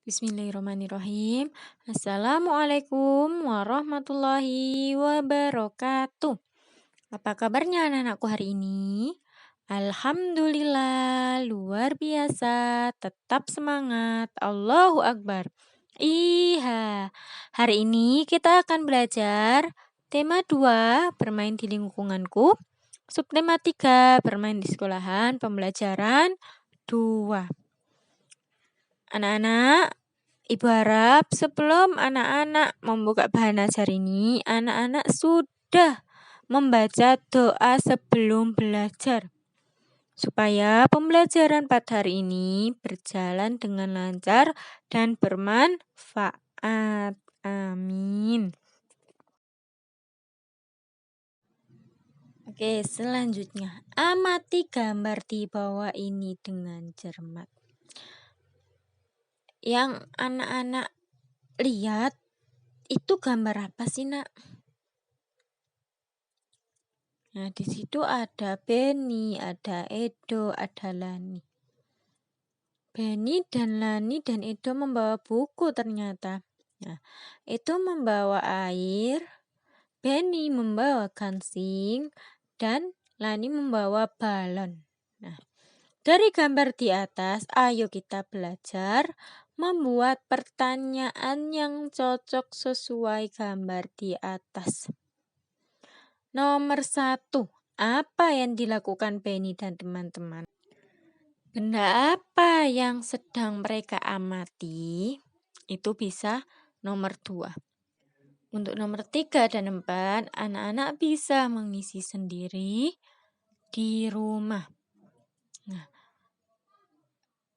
Bismillahirrahmanirrahim. Assalamualaikum warahmatullahi wabarakatuh. Apa kabarnya anak-anakku hari ini? Alhamdulillah, luar biasa, tetap semangat, Allahu Akbar. Iya, hari ini kita akan belajar tema 2, bermain di lingkunganku. Subtema 3, bermain di sekolahan, pembelajaran 2. Anak-anak, Ibu harap sebelum anak-anak membuka bahan ajar ini, anak-anak sudah membaca doa sebelum belajar. Supaya pembelajaran pada hari ini berjalan dengan lancar dan bermanfaat. Amin. Oke, selanjutnya. Amati gambar di bawah ini dengan cermat. Yang anak-anak lihat itu gambar apa sih, Nak? Nah, di situ ada Beni, ada Edo, ada Lani. Beni dan Lani dan Edo membawa buku ternyata. Nah, Edo membawa air, Beni membawa gangsing, dan Lani membawa balon. Nah, dari gambar di atas, ayo kita belajar membuat pertanyaan yang cocok sesuai gambar di atas. Nomor 1, apa yang dilakukan Beni dan teman-teman? Benda apa yang sedang mereka amati? Itu bisa nomor 2. Untuk nomor 3 dan 4, anak-anak bisa mengisi sendiri di rumah. Nah,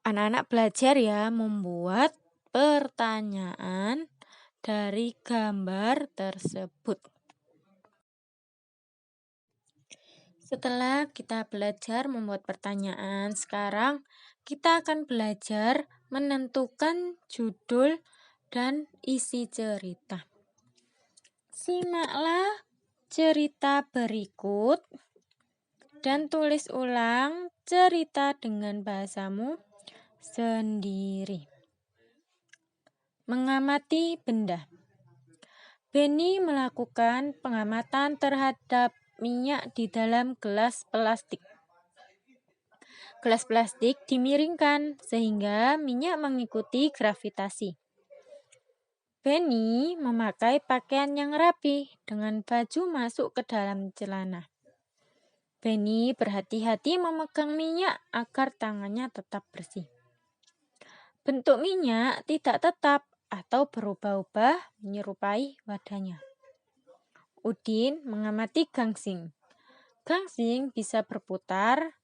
anak-anak belajar ya membuat pertanyaan dari gambar tersebut. Setelah kita belajar membuat pertanyaan, sekarang kita akan belajar menentukan judul dan isi cerita. Simaklah cerita berikut dan tulis ulang cerita dengan bahasamu sendiri. Mengamati benda. Beni melakukan pengamatan terhadap minyak di dalam gelas plastik. Gelas plastik dimiringkan sehingga minyak mengikuti gravitasi. Beni memakai pakaian yang rapi dengan baju masuk ke dalam celana. Beni berhati-hati memegang minyak agar tangannya tetap bersih. Bentuk minyak tidak tetap atau berubah-ubah menyerupai wadahnya. Udin mengamati gangsing. Gangsing bisa berputar.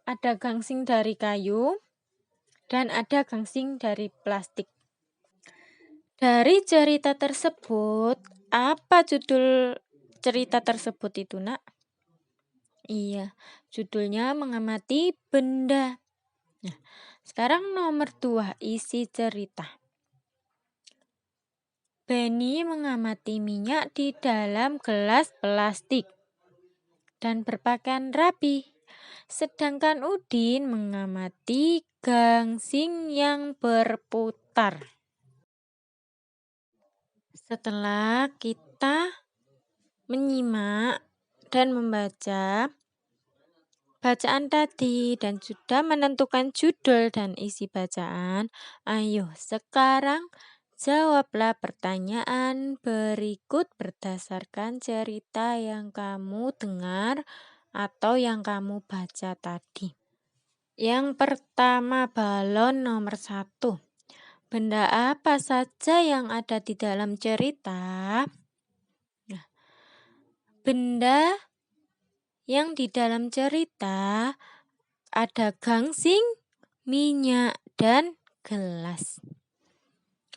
Ada gangsing dari kayu dan ada gangsing dari plastik. Dari cerita tersebut, apa judul cerita tersebut itu, Nak? Iya, judulnya mengamati benda. Nah, sekarang nomor 2, isi cerita. Beni mengamati minyak di dalam gelas plastik dan berpakaian rapi. Sedangkan Udin mengamati gangsing yang berputar. Setelah kita menyimak dan membaca bacaan tadi dan sudah menentukan judul dan isi bacaan, ayo sekarang jawablah pertanyaan berikut berdasarkan cerita yang kamu dengar atau yang kamu baca tadi. Yang pertama, balon nomor 1. Benda apa saja yang ada di dalam cerita? Nah, benda yang di dalam cerita ada gangsing, minyak, dan gelas.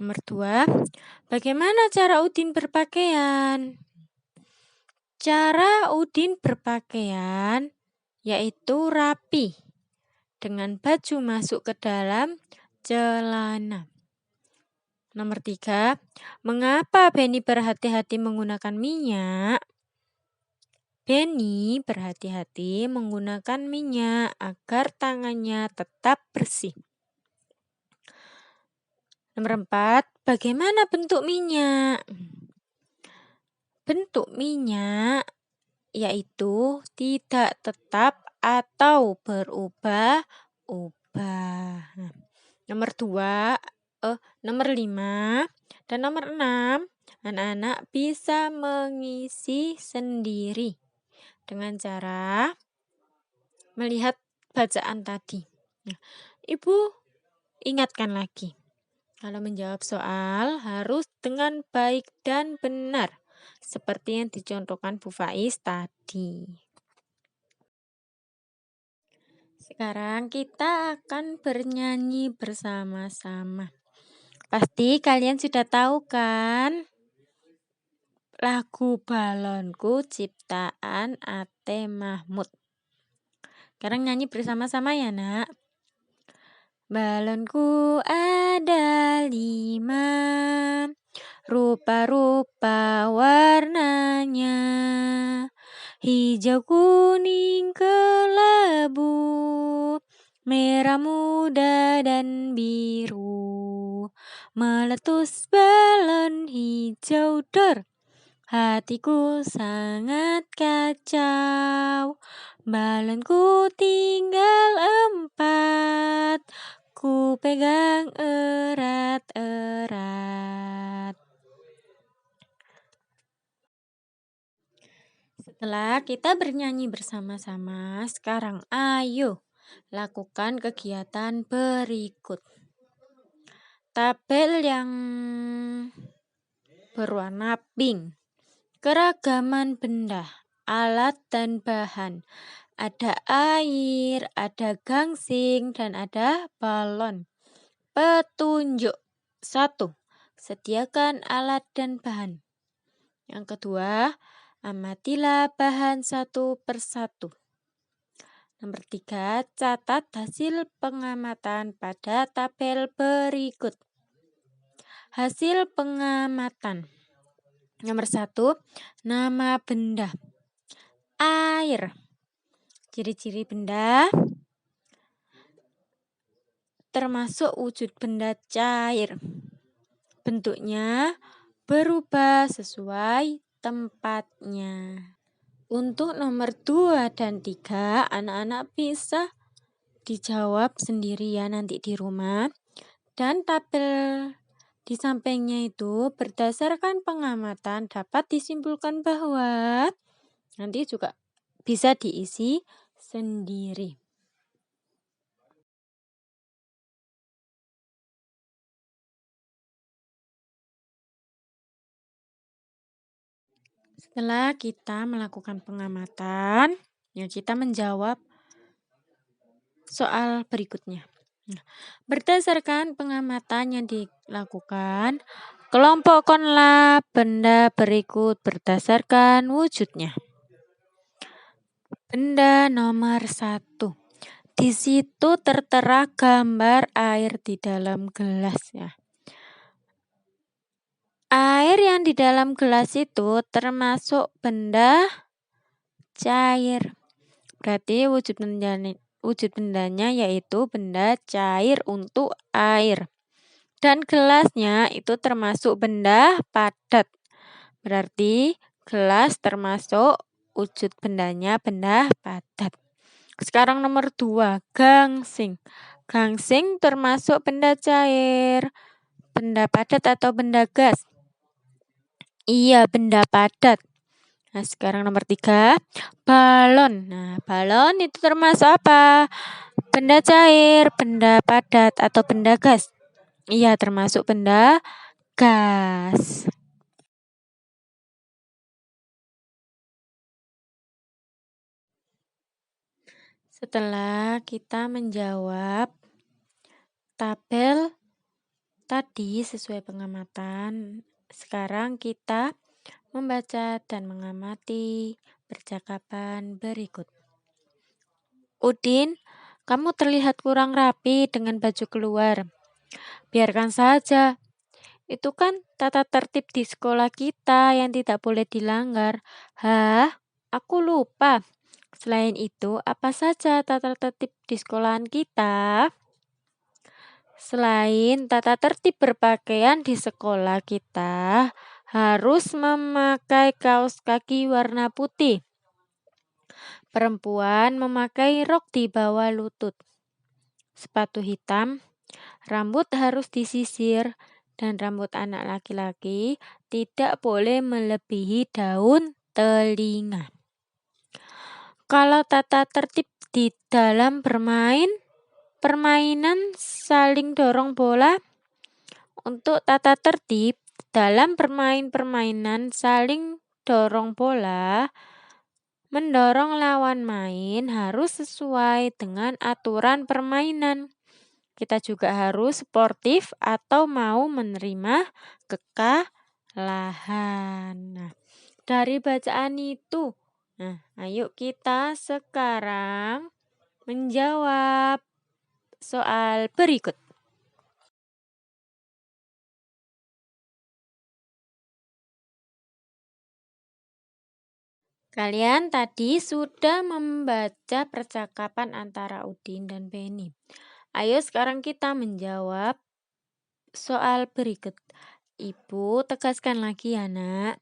Nomor 2, bagaimana cara Udin berpakaian? Cara Udin berpakaian yaitu rapi dengan baju masuk ke dalam celana. Nomor 3, mengapa Beni berhati-hati menggunakan minyak? Beni berhati-hati menggunakan minyak agar tangannya tetap bersih. Nomor 4, bagaimana bentuk minyak? Bentuk minyak yaitu tidak tetap atau berubah-ubah. Nah, nomor 2, nomor 5 dan nomor 6, anak-anak bisa mengisi sendiri dengan cara melihat bacaan tadi. Nah, Ibu ingatkan lagi, kalau menjawab soal harus dengan baik dan benar, seperti yang dicontohkan Bu Faiz tadi. Sekarang kita akan bernyanyi bersama-sama. Pasti kalian sudah tahu kan? Lagu Balonku ciptaan Ate Mahmud. Sekarang nyanyi bersama-sama ya, Nak. Balonku ada 5, rupa-rupa warnanya, hijau, kuning, kelabu, merah muda dan biru. Meletus balon hijau dor, hatiku sangat kacau. Balonku tinggal 4, ku pegang erat-erat. Setelah kita bernyanyi bersama-sama, sekarang ayo lakukan kegiatan berikut. Tabel yang berwarna pink. Keragaman benda, alat dan bahan. Ada air, ada gangsing, dan ada balon. Petunjuk. 1. Sediakan alat dan bahan. Yang kedua, amatilah bahan satu persatu. Nomor 3, catat hasil pengamatan pada tabel berikut. Hasil pengamatan. Nomor 1, nama benda. Air. Ciri-ciri benda termasuk wujud benda cair. Bentuknya berubah sesuai tempatnya. Untuk nomor 2 dan 3, anak-anak bisa dijawab sendiri ya nanti di rumah. Dan tabel di sampingnya itu berdasarkan pengamatan dapat disimpulkan bahwa nanti juga bisa diisi sendiri. Setelah kita melakukan pengamatan, ya kita menjawab soal berikutnya. Nah, berdasarkan pengamatan yang dilakukan, kelompokkanlah benda berikut berdasarkan wujudnya. Benda nomor 1. Di situ tertera gambar air di dalam gelas ya. Air yang di dalam gelas itu termasuk benda cair. Berarti wujud bendanya yaitu benda cair untuk air. Dan gelasnya itu termasuk benda padat. Berarti gelas termasuk wujud bendanya benda padat. Sekarang nomor 2, gangsing. Gangsing termasuk benda cair, benda padat atau benda gas? Iya, benda padat. Nah, sekarang nomor 3, balon. Nah, balon itu termasuk apa? Benda cair, benda padat, atau benda gas? Iya, termasuk benda gas. Setelah kita menjawab tabel tadi sesuai pengamatan, sekarang kita membaca dan mengamati percakapan berikut. Udin, kamu terlihat kurang rapi dengan baju keluar. Biarkan saja. Itu kan tata tertib di sekolah kita yang tidak boleh dilanggar. Hah? Aku lupa. Selain itu, apa saja tata tertib di sekolahan kita? Selain tata tertib berpakaian di sekolah, kita harus memakai kaos kaki warna putih. Perempuan memakai rok di bawah lutut, sepatu hitam, rambut harus disisir, dan rambut anak laki-laki tidak boleh melebihi daun telinga. Kalau tata tertib di dalam permainan saling dorong bola. Untuk tata tertib dalam permainan saling dorong bola, mendorong lawan main harus sesuai dengan aturan permainan. Kita juga harus sportif atau mau menerima kekalahan. Nah, dari bacaan itu, ayo kita sekarang menjawab soal berikut. Kalian tadi sudah membaca percakapan antara Udin dan Beni. Ayo sekarang kita menjawab soal berikut. Ibu tegaskan lagi ya, Nak.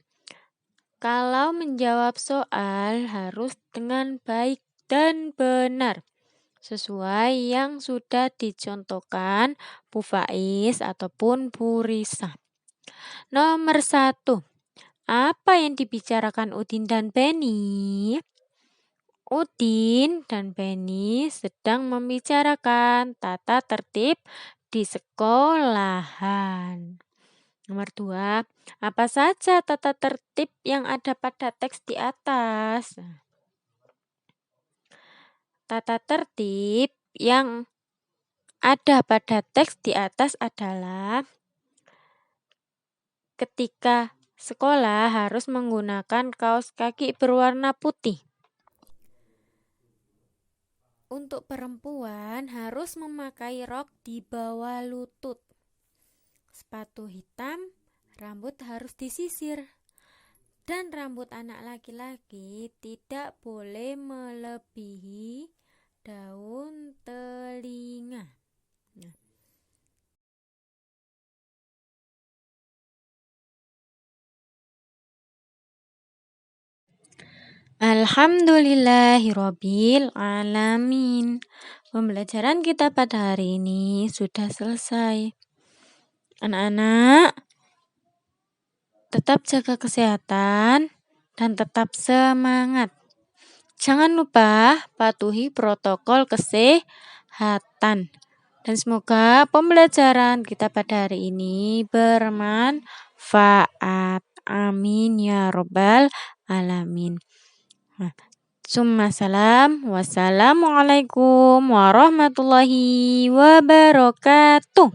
Kalau menjawab soal harus dengan baik dan benar, sesuai yang sudah dicontohkan Bu Faiz ataupun Bu Risa. Nomor 1. Apa yang dibicarakan Udin dan Beni? Udin dan Beni sedang membicarakan tata tertib di sekolahan. Nomor 2. Apa saja tata tertib yang ada pada teks di atas? Tata tertib yang ada pada teks di atas adalah ketika sekolah harus menggunakan kaos kaki berwarna putih. Untuk perempuan harus memakai rok di bawah lutut, sepatu hitam, rambut harus disisir, dan rambut anak laki-laki tidak boleh melebihi daun telinga. Alhamdulillahirabbil alamin. Pembelajaran kita pada hari ini sudah selesai. Anak-anak, tetap jaga kesehatan dan tetap semangat. Jangan lupa patuhi protokol kesehatan. Dan semoga pembelajaran kita pada hari ini bermanfaat. Amin ya robbal alamin. Summa salam. Wassalamualaikum warahmatullahi wabarakatuh.